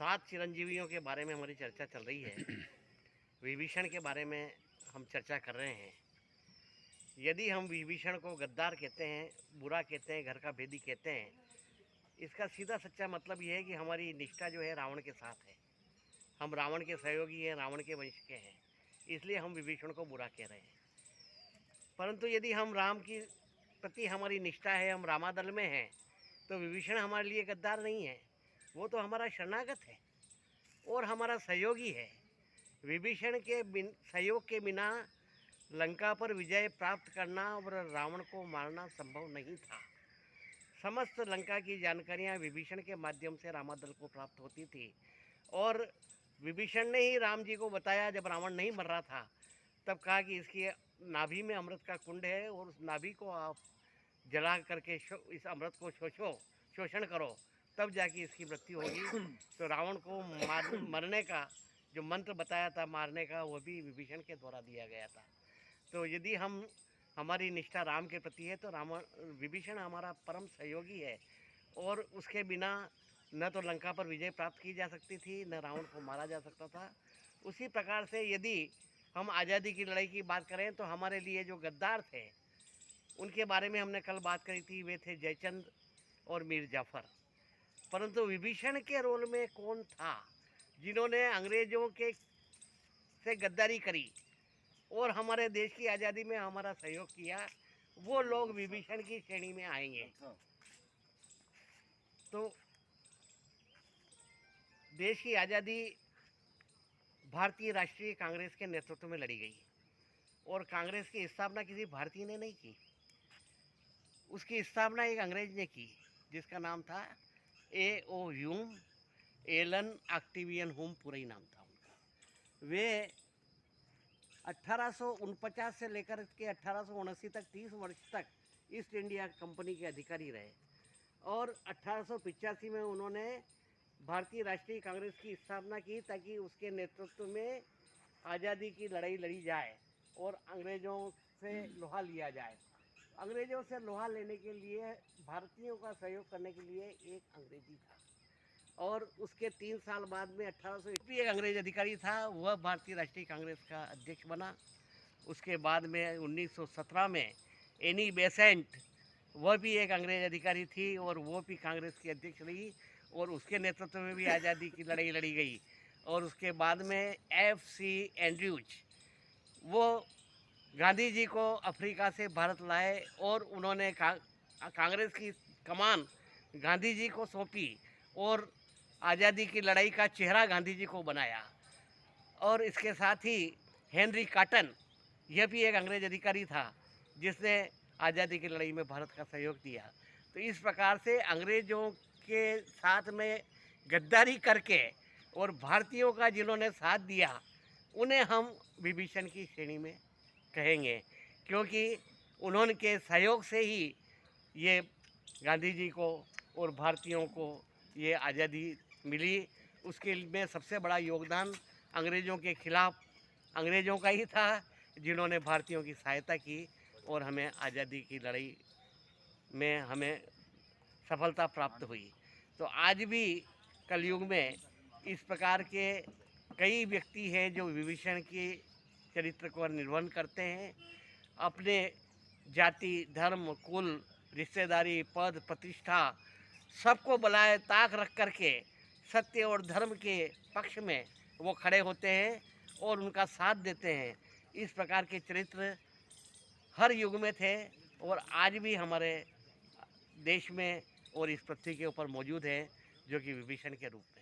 सात चिरंजीवियों के बारे में हमारी चर्चा चल रही है। विभीषण के बारे में हम चर्चा कर रहे हैं। यदि हम विभीषण को गद्दार कहते हैं, बुरा कहते हैं, घर का भेदी कहते हैं, इसका सीधा सच्चा मतलब ये है कि हमारी निष्ठा जो है रावण के साथ है। हम रावण के सहयोगी हैं, रावण के वंश के हैं, इसलिए हम विभीषण को बुरा कह रहे हैं। परंतु यदि हम राम की प्रति हमारी निष्ठा है, हम रामादल में हैं, तो विभीषण हमारे लिए गद्दार नहीं है। वो तो हमारा शरणागत है और हमारा सहयोगी है। विभीषण के सहयोग के बिना लंका पर विजय प्राप्त करना और रावण को मारना संभव नहीं था। समस्त लंका की जानकारियां विभीषण के माध्यम से रामादल को प्राप्त होती थी और विभीषण ने ही राम जी को बताया, जब रावण नहीं मर रहा था तब कहा कि इसकी नाभि में अमृत का कुंड है और उस नाभि को आप जला करके इस अमृत को शोषण करो, तब जाके इसकी मृत्यु होगी। तो रावण को मरने का जो मंत्र बताया था मारने का, वो भी विभीषण के द्वारा दिया गया था। तो यदि हमारी निष्ठा राम के प्रति है तो विभीषण हमारा परम सहयोगी है और उसके बिना न तो लंका पर विजय प्राप्त की जा सकती थी, न रावण को मारा जा सकता था। उसी प्रकार से यदि हम आज़ादी की लड़ाई की बात करें तो हमारे लिए जो गद्दार थे उनके बारे में हमने कल बात करी थी, वे थे जयचंद और मीर जाफ़र। परंतु विभीषण के रोल में कौन था जिन्होंने अंग्रेजों के से गद्दारी करी और हमारे देश की आज़ादी में हमारा सहयोग किया? वो लोग विभीषण की श्रेणी में आएंगे। तो देश की आज़ादी भारतीय राष्ट्रीय कांग्रेस के नेतृत्व में लड़ी गई और कांग्रेस की स्थापना किसी भारतीय ने नहीं की। उसकी स्थापना एक अंग्रेज ने की जिसका नाम था A.O. Hume, Elon Octavian Hume, पूरा ही नाम था उनका। वे 1849 से लेकर के 1879 तक 30 वर्ष तक ईस्ट इंडिया कंपनी के अधिकारी रहे और 1885 में उन्होंने भारतीय राष्ट्रीय कांग्रेस की स्थापना की ताकि उसके नेतृत्व में आज़ादी की लड़ाई लड़ी जाए और अंग्रेज़ों से लोहा लिया जाए। अंग्रेज़ों से लोहा लेने के लिए भारतीयों का सहयोग करने के लिए एक अंग्रेजी था और उसके 3 साल बाद में 1801 भी एक अंग्रेज अधिकारी था, वह भारतीय राष्ट्रीय कांग्रेस का अध्यक्ष बना। उसके बाद में 1917 में एनी बेसेंट, वह भी एक अंग्रेज अधिकारी थी और वो भी कांग्रेस की अध्यक्ष रही और उसके नेतृत्व में भी आज़ादी की लड़ाई लड़ी गई। और उसके बाद में F.C. एंड्रयूज, वो गांधी जी को अफ्रीका से भारत लाए और उन्होंने कांग्रेस की कमान गांधी जी को सौंपी और आज़ादी की लड़ाई का चेहरा गांधी जी को बनाया। और इसके साथ ही हेनरी कॉटन, यह भी एक अंग्रेज अधिकारी था जिसने आज़ादी की लड़ाई में भारत का सहयोग दिया। तो इस प्रकार से अंग्रेज़ों के साथ में गद्दारी करके और भारतीयों का जिन्होंने साथ दिया उन्हें हम विभीषण की श्रेणी में कहेंगे, क्योंकि उन्होंने सहयोग से ही ये गांधी जी को और भारतीयों को ये आज़ादी मिली। उसके में सबसे बड़ा योगदान अंग्रेज़ों के खिलाफ अंग्रेज़ों का ही था जिन्होंने भारतीयों की सहायता की और हमें आज़ादी की लड़ाई में हमें सफलता प्राप्त हुई। तो आज भी कलयुग में इस प्रकार के कई व्यक्ति हैं जो विभीषण के चरित्र को निर्वहन करते हैं। अपने जाति, धर्म, कुल, रिश्तेदारी, पद, प्रतिष्ठा सबको बलाए ताक रख करके सत्य और धर्म के पक्ष में वो खड़े होते हैं और उनका साथ देते हैं। इस प्रकार के चरित्र हर युग में थे और आज भी हमारे देश में और इस पृथ्वी के ऊपर मौजूद हैं, जो कि विभीषण के रूप में।